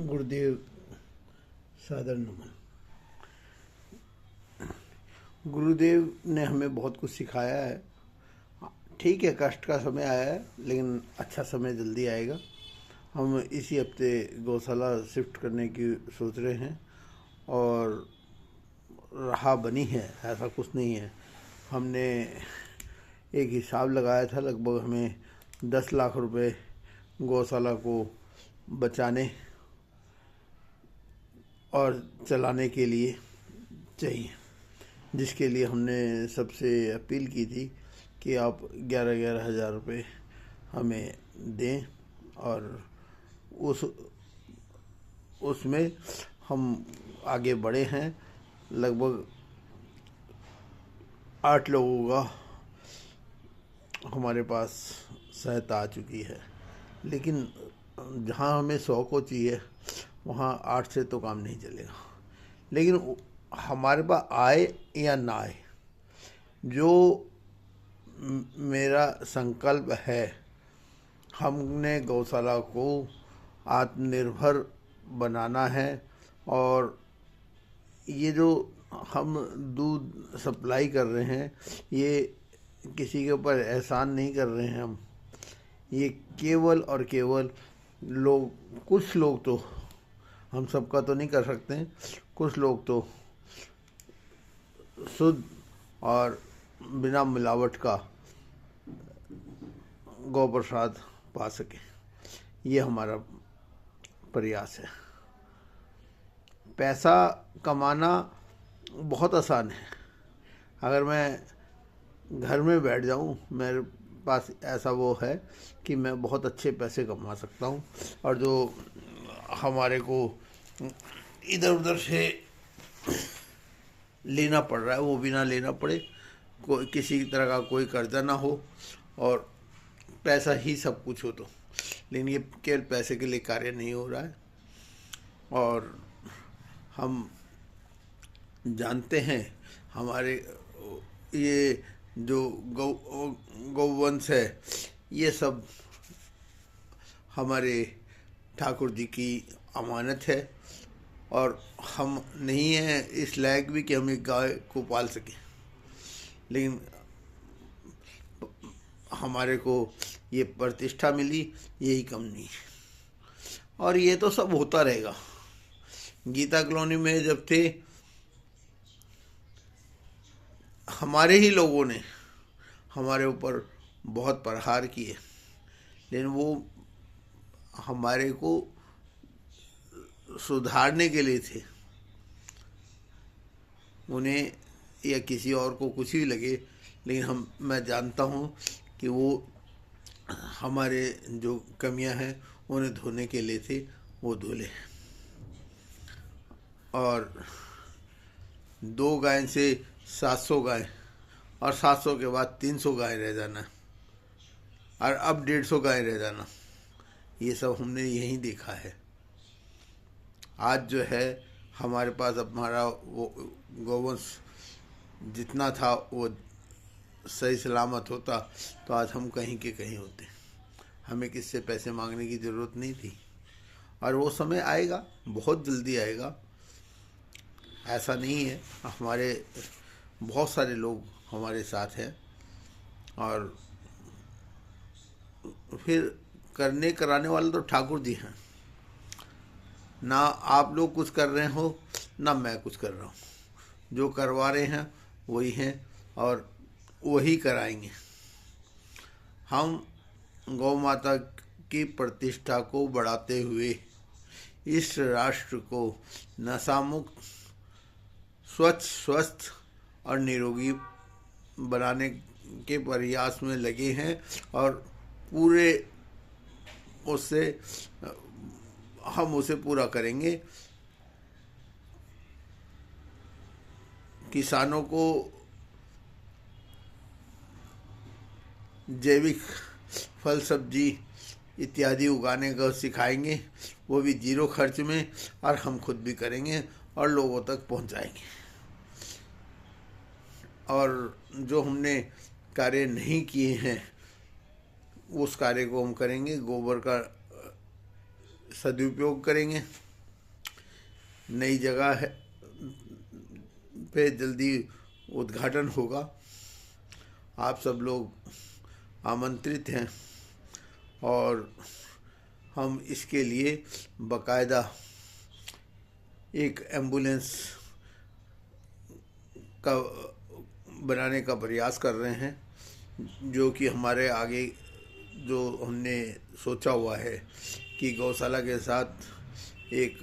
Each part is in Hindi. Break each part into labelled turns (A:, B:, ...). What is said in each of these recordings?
A: गुरुदेव सादर नमन। गुरुदेव ने हमें बहुत कुछ सिखाया है। ठीक है, कष्ट का समय आया है, लेकिन अच्छा समय जल्दी आएगा। हम इसी हफ्ते गौशाला शिफ्ट करने की सोच रहे हैं और राह बनी है, ऐसा कुछ नहीं है। हमने एक हिसाब लगाया था, लगभग हमें 10 लाख रुपए गौशाला को बचाने और चलाने के लिए चाहिए, जिसके लिए हमने सबसे अपील की थी कि आप 11-11 हज़ार रुपये हमें दें और उसमें हम आगे बढ़े हैं। लगभग 8 लोगों का हमारे पास सहायता आ चुकी है, लेकिन जहां हमें 100 को चाहिए वहाँ 8 से तो काम नहीं चलेगा। लेकिन हमारे पास आए या ना आए, जो मेरा संकल्प है, हमने गौशाला को आत्मनिर्भर बनाना है। और ये जो हम दूध सप्लाई कर रहे हैं, ये किसी के ऊपर एहसान नहीं कर रहे हैं हम। ये केवल और केवल कुछ लोग तो, हम सबका तो नहीं कर सकते हैं, कुछ लोग तो शुद्ध और बिना मिलावट का गौ प्रसाद पा सके, ये हमारा प्रयास है। पैसा कमाना बहुत आसान है। अगर मैं घर में बैठ जाऊं, मेरे पास ऐसा वो है कि मैं बहुत अच्छे पैसे कमा सकता हूं। और जो हमारे को इधर उधर से लेना पड़ रहा है, वो भी ना लेना पड़े, कोई किसी तरह का कोई कर्जा ना हो और पैसा ही सब कुछ हो। तो लेकिन ये केवल पैसे के लिए कार्य नहीं हो रहा है। और हम जानते हैं हमारे ये जो गौवंश है, ये सब हमारे ठाकुर जी की अमानत है और हम नहीं हैं इस लायक भी कि हम एक गाय को पाल सकें, लेकिन हमारे को ये प्रतिष्ठा मिली, यही कम नहीं। और ये तो सब होता रहेगा। गीता कॉलोनी में जब थे, हमारे ही लोगों ने हमारे ऊपर बहुत प्रहार किए, लेकिन वो हमारे को सुधारने के लिए थे। उन्हें या किसी और को कुछ भी लगे, लेकिन मैं जानता हूँ कि वो हमारे जो कमियां हैं उन्हें धोने के लिए थे, वो धुले। और 2 गाय से 700 गाय, और 700 के बाद 300 गाय रह जाना, और अब 150 गाय रह जाना, ये सब हमने यहीं देखा है। आज जो है हमारे पास, अब हमारा वो गौवंश जितना था वो सही सलामत होता तो आज हम कहीं के कहीं होते। हमें किससे पैसे मांगने की ज़रूरत नहीं थी। और वो समय आएगा, बहुत जल्दी आएगा। ऐसा नहीं है, हमारे बहुत सारे लोग हमारे साथ हैं। और फिर करने कराने वाले तो ठाकुर जी हैं। ना आप लोग कुछ कर रहे हो, ना मैं कुछ कर रहा हूँ। जो करवा रहे हैं वही हैं और वही कराएंगे। हम गौ माता की प्रतिष्ठा को बढ़ाते हुए इस राष्ट्र को नशामुक्त, स्वच्छ, स्वस्थ और निरोगी बनाने के प्रयास में लगे हैं। और पूरे उससे हम उसे पूरा करेंगे। किसानों को जैविक फल सब्जी इत्यादि उगाने का सिखाएंगे, वो भी 0 खर्च में, और हम खुद भी करेंगे और लोगों तक पहुंचाएंगे। और जो हमने कार्य नहीं किए हैं, उस कार्य को हम करेंगे। गोबर का सदुपयोग करेंगे नई जगह है पे जल्दी उद्घाटन होगा। आप सब लोग आमंत्रित हैं और हम इसके लिए बाकायदा एक एम्बुलेंस का बनाने का प्रयास कर रहे हैं, जो कि हमारे आगे जो हमने सोचा हुआ है कि गौशाला के साथ एक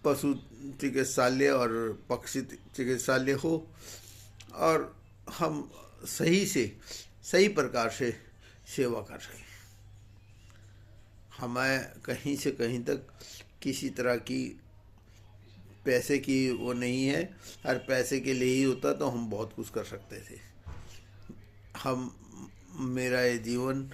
A: पशु चिकित्सालय और पक्षी चिकित्सालय हो और हम सही प्रकार से सेवा कर सकें। हमें कहीं से कहीं तक किसी तरह की पैसे की वो नहीं है। अगर पैसे के लिए ही होता तो हम बहुत कुछ कर सकते थे। मेरा ये जीवन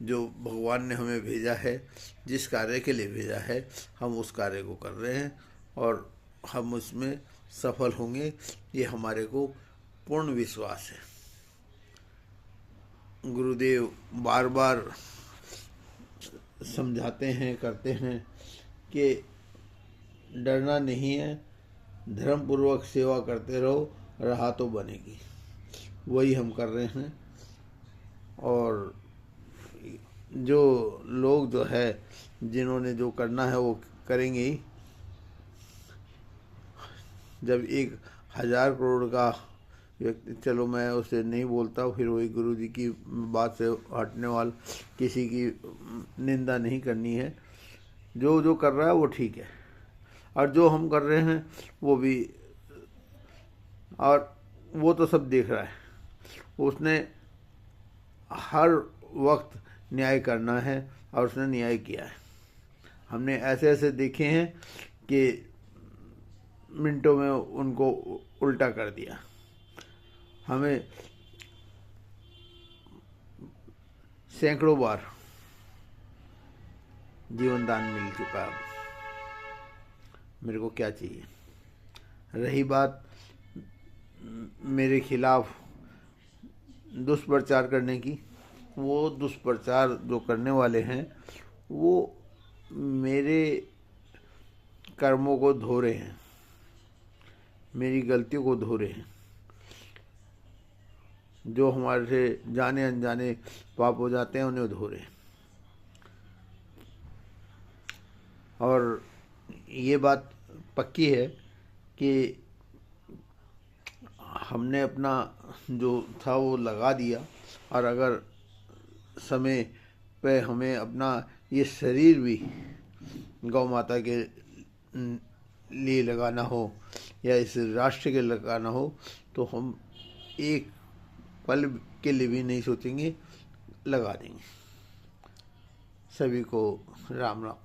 A: जो भगवान ने हमें भेजा है, जिस कार्य के लिए भेजा है, हम उस कार्य को कर रहे हैं और हम उसमें सफल होंगे, ये हमारे को पूर्ण विश्वास है। गुरुदेव बार बार समझाते हैं, करते हैं कि डरना नहीं है, धर्म पूर्वक सेवा करते रहो, राह तो बनेगी। वही हम कर रहे हैं। और जो लोग जो है, जिन्होंने जो करना है वो करेंगे ही। जब 1,000 करोड़ का व्यक्ति, चलो मैं उसे नहीं बोलता, फिर वही गुरु जी की बात से हटने वाला, किसी की निंदा नहीं करनी है। जो जो कर रहा है वो ठीक है, और जो हम कर रहे हैं वो भी, और वो तो सब देख रहा है। उसने हर वक्त न्याय करना है और उसने न्याय किया है। हमने ऐसे ऐसे देखे हैं कि मिनटों में उनको उल्टा कर दिया। हमें सैकड़ों बार जीवन दान मिल चुका है। मेरे को क्या चाहिए? रही बात मेरे खिलाफ दुष्प्रचार करने की, वो दुष्प्रचार जो करने वाले हैं वो मेरे कर्मों को धो रहे हैं, मेरी गलतियों को धो रहे हैं। जो हमारे से जाने अनजाने पाप हो जाते हैं उन्हें धो रहे हैं। और ये बात पक्की है कि हमने अपना जो था वो लगा दिया, और अगर समय पे हमें अपना ये शरीर भी गौ माता के लिए लगाना हो या इस राष्ट्र के लगाना हो, तो हम एक पल के लिए भी नहीं सोचेंगे, लगा देंगे। सभी को राम राम।